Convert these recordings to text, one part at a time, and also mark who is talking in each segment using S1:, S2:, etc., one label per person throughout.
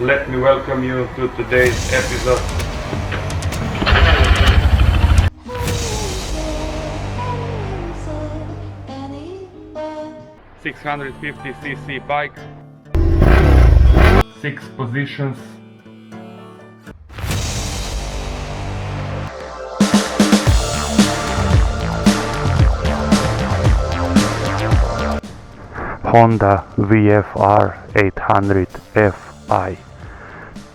S1: Let me welcome you to today's episode. ...650cc bike, 6 positions, Honda VFR800Fi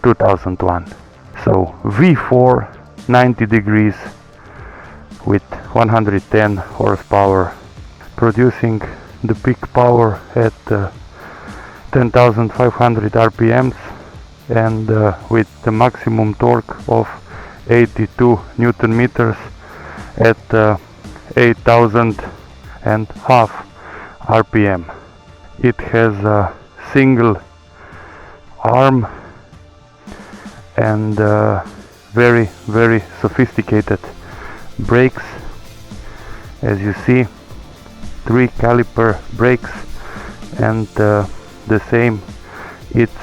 S1: 2001. So V4 90 degrees with 110 horsepower, producing the peak power at 10,500 RPMs and with the maximum torque of 82 Newton meters at 8,500 RPM. It has a single arm and very sophisticated brakes. As you see, 3 caliper brakes, and the same it's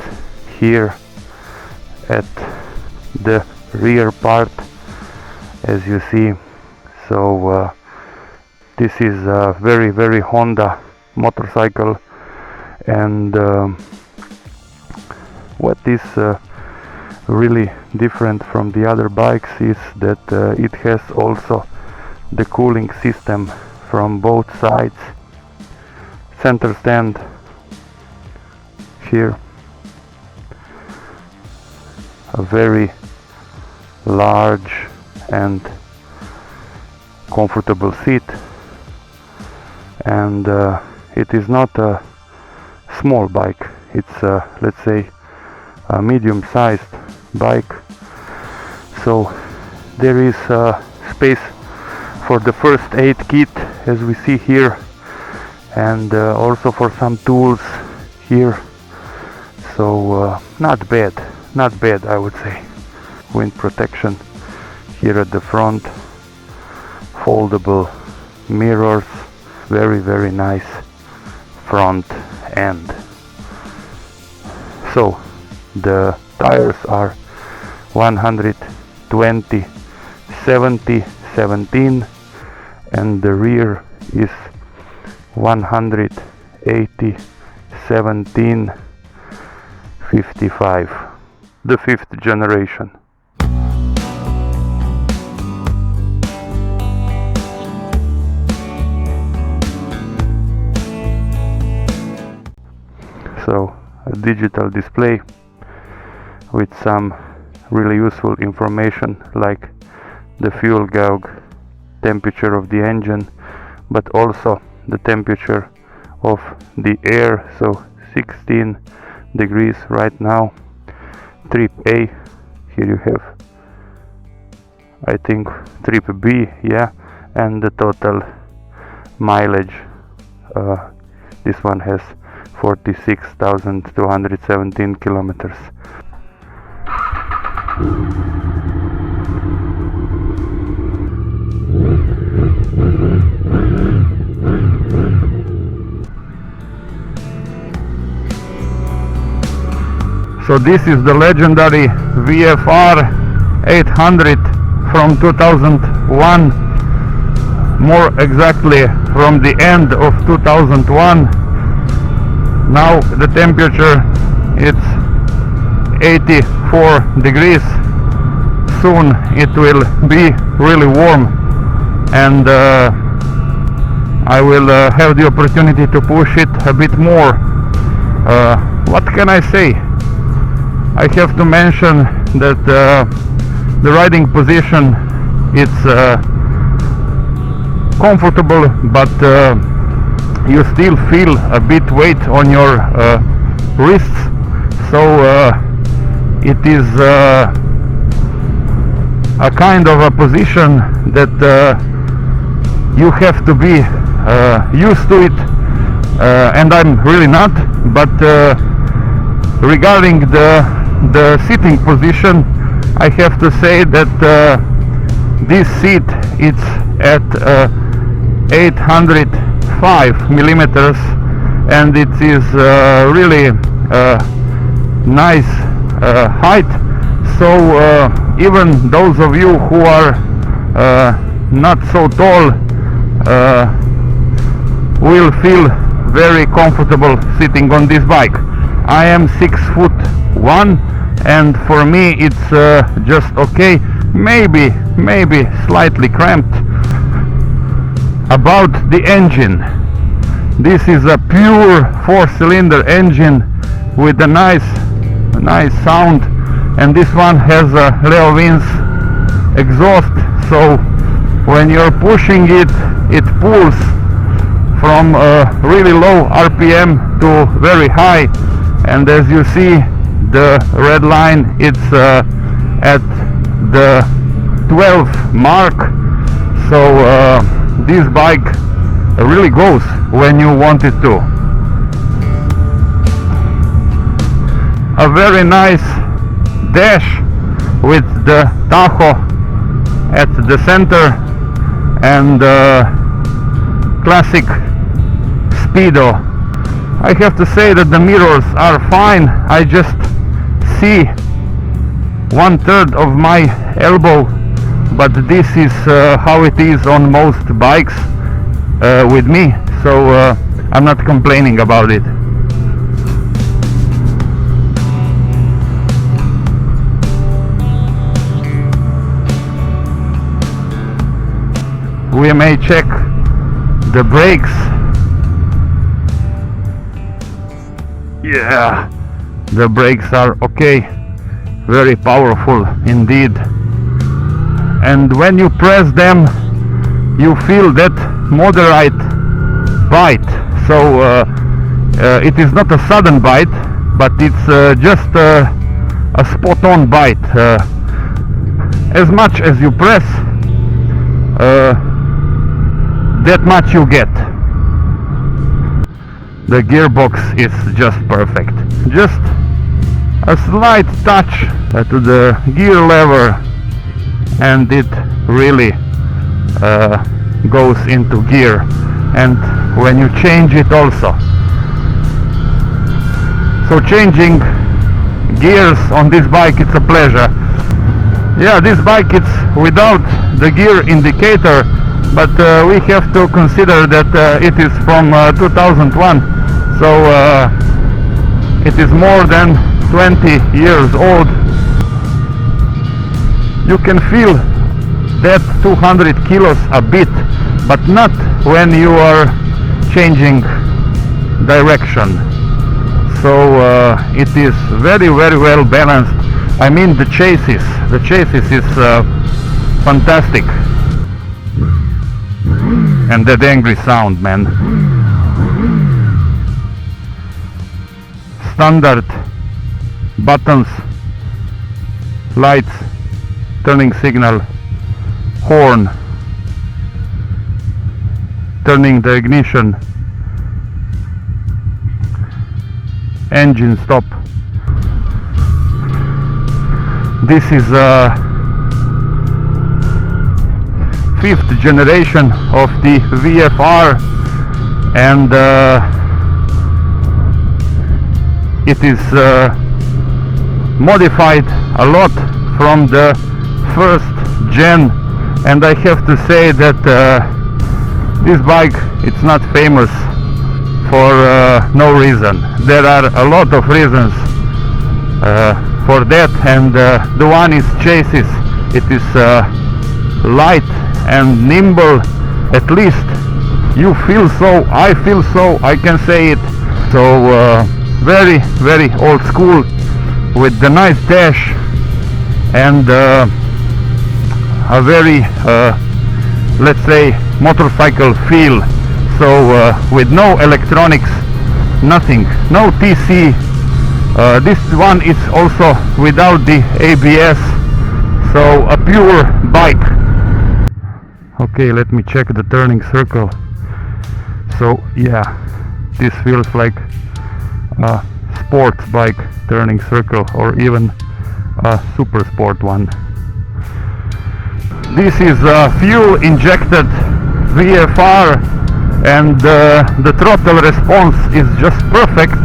S1: here at the rear part, as you see. So this is a very Honda motorcycle, and what is really different from the other bikes is that it has also the cooling system from both sides. Center stand here, a very large and comfortable seat, and it is not a small bike, it's let's say a medium-sized bike. So there is space for the first aid kit, as we see here, and also for some tools here. So not bad I would say. Wind protection here at the front, foldable mirrors, very nice front end. So the tires are 120/70/17, and the rear is 180/17/55, the 5th generation. So a digital display with some really useful information like the fuel gauge, temperature of the engine, but also the temperature of the air. So 16 degrees right now. Trip A, here you have, I think, trip B, yeah, and the total mileage. This one has 46,217 kilometers. So this is the legendary VFR800 from 2001, more exactly from the end of 2001. Now the temperature it's 84 degrees. Soon it will be really warm, and I will have the opportunity to push it a bit more. What can I say? I have to mention that the riding position it's comfortable, but you still feel a bit weight on your wrists. So it is a kind of a position that you have to be used to it, and I'm really not. But regarding the sitting position, I have to say that this seat it's at 805 millimeters, and it is really nice height, so even those of you who are not so tall will feel very comfortable sitting on this bike. I am 6'1", and for me it's just okay, maybe slightly cramped. About the engine, this is a pure 4-cylinder engine with a nice sound, and this one has a LeoVince exhaust, so when you're pushing it, it pulls from really low RPM to very high, and as you see the red line, it's at the 12 mark, so this bike really goes when you want it to. A very nice dash with the Tahoe at the center, and classic Speedo. I have to say that the mirrors are fine. I just see 1/3 of my elbow, but this is how it is on most bikes with me, so I'm not complaining about it. We may check the brakes. Yeah, the brakes are okay, very powerful indeed, and when you press them you feel that moderate bite, so it is not a sudden bite, but it's just a spot-on bite. As much as you press, that much you get. The gearbox is just perfect. Just a slight touch to the gear lever, and it really goes into gear, and when you change it also. So changing gears on this bike, it's a pleasure. Yeah, this bike it's without the gear indicator, but we have to consider that it is from 2001, so it is more than 20 years old. You can feel that 200 kilos a bit, but not when you are changing direction. So it is very well balanced. I mean the chassis is fantastic. And that angry sound, man. Standard buttons, lights, turning signal, horn, turning the ignition, engine stop. This is a 5th generation of the VFR, and it is modified a lot from the 1st gen, and I have to say that this bike it's not famous for no reason. There are a lot of reasons for that, and the one is chassis. It is light and nimble, at least you feel so, I feel so, I can say it. So very old school, with the nice dash and a very let's say motorcycle feel. So with no electronics, nothing, no TC. This one is also without the ABS, so a pure bike. Okay, let me check the turning circle. So yeah, this feels like a sports bike turning circle, or even a super sport one. This is a fuel injected VFR, and the throttle response is just perfect.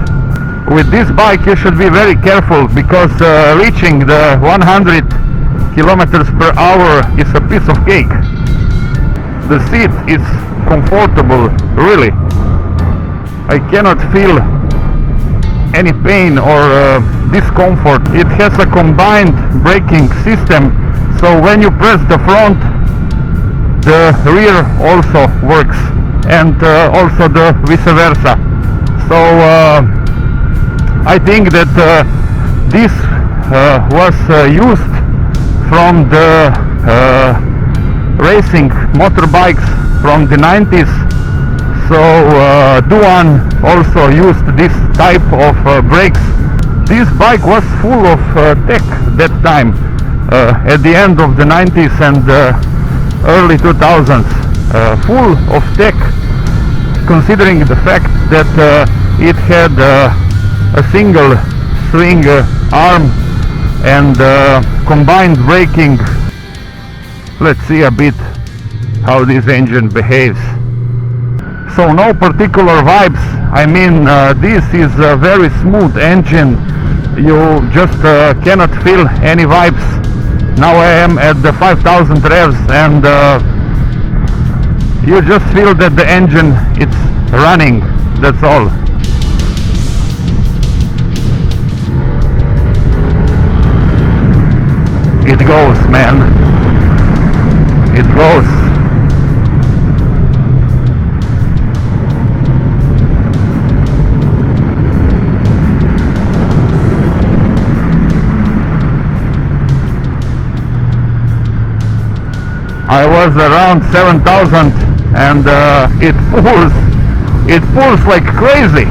S1: with this bike you should be very careful, because reaching the 100 kilometers per hour is a piece of cake. The seat is comfortable, really. I cannot feel any pain or discomfort. It has a combined braking system, so when you press the front, the rear also works, and also the vice versa. So I think that this was used from the racing motorbikes from the 90s. So Duan also used this type of brakes. This bike was full of tech that time, at the end of the 90s and early 2000s, full of tech, considering the fact that it had a single swing arm and combined braking. Let's see a bit how this engine behaves. So no particular vibes. I mean, this is a very smooth engine. You just cannot feel any vibes. Now I am at the 5000 revs, and you just feel that the engine it's running. That's all. It goes, man. It goes. I was around 7,000, and it pulls like crazy.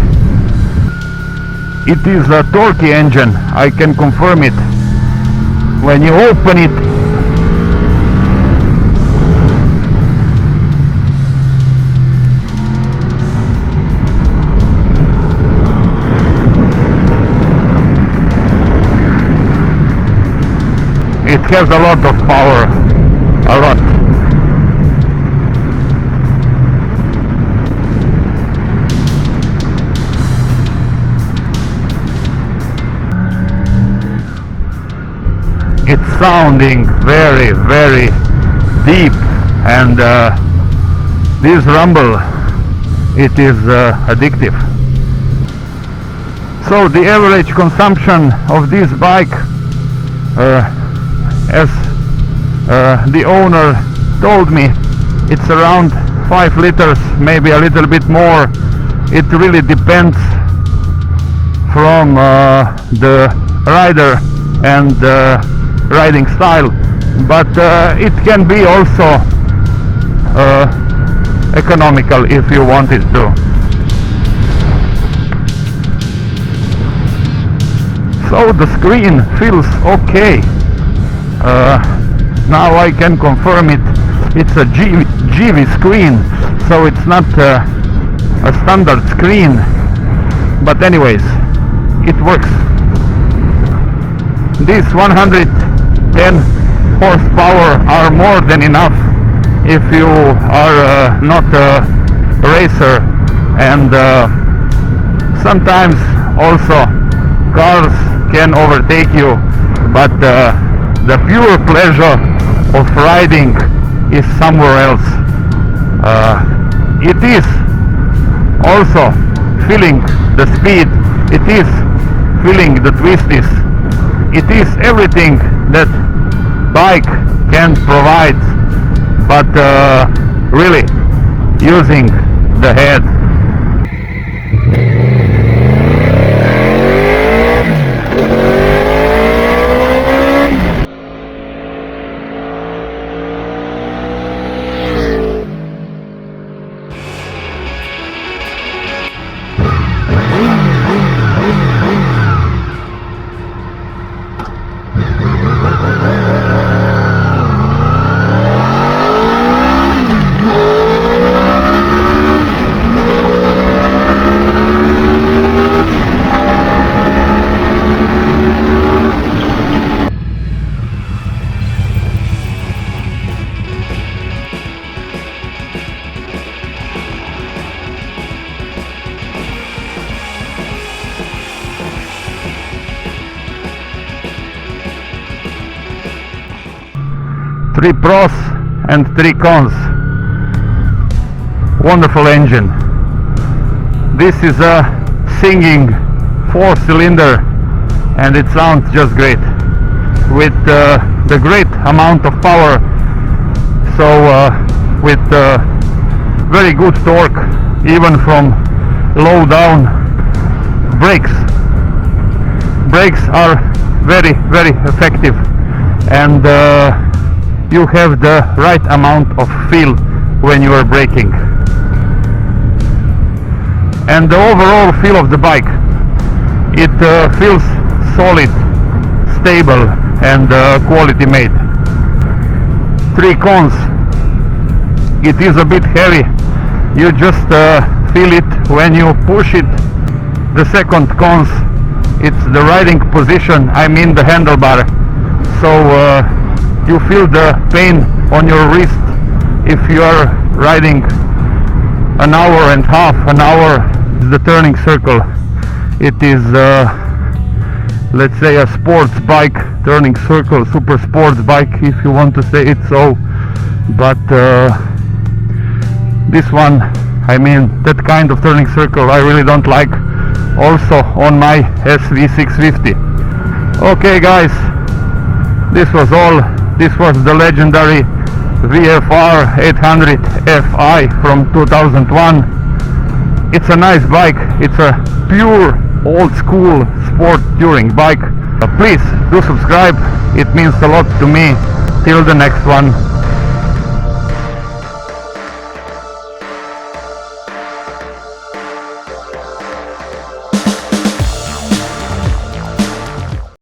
S1: It is a torquey engine, I can confirm it. When you open it, it has a lot of power, a lot. It's sounding very, very deep, and this rumble, it is addictive. So the average consumption of this bike, as the owner told me, it's around 5 liters, maybe a little bit more. It really depends from the rider and riding style, but it can be also economical if you want it to. So the screen feels okay. Now I can confirm it. It's a Givi screen, so it's not a standard screen, but anyways, it works. This 110 horsepower are more than enough if you are not a racer, and sometimes also cars can overtake you, but the pure pleasure of riding is somewhere else. It is also feeling the speed, it is feeling the twisties. It is everything that bike can provide, but really using the head. 3 pros and 3 cons. Wonderful engine. This is a singing 4-cylinder and it sounds just great with the great amount of power. So with very good torque even from low down. Brakes are very effective, and you have the right amount of feel when you are braking. And the overall feel of the bike, it feels solid, stable and quality made. 3 cons: it is a bit heavy, you just feel it when you push it. The second cons, it's the riding position, I mean the handlebar. So you feel the pain on your wrist if you are riding an hour and a half, an hour. The turning circle, it is let's say a sports bike turning circle, super sports bike if you want to say it so. But this one, I mean that kind of turning circle I really don't like, also on my SV650. Okay guys, this was all. This was the legendary VFR800Fi from 2001. It's a nice bike, it's a pure old school sport touring bike. Please do subscribe, it means a lot to me. Till the next one.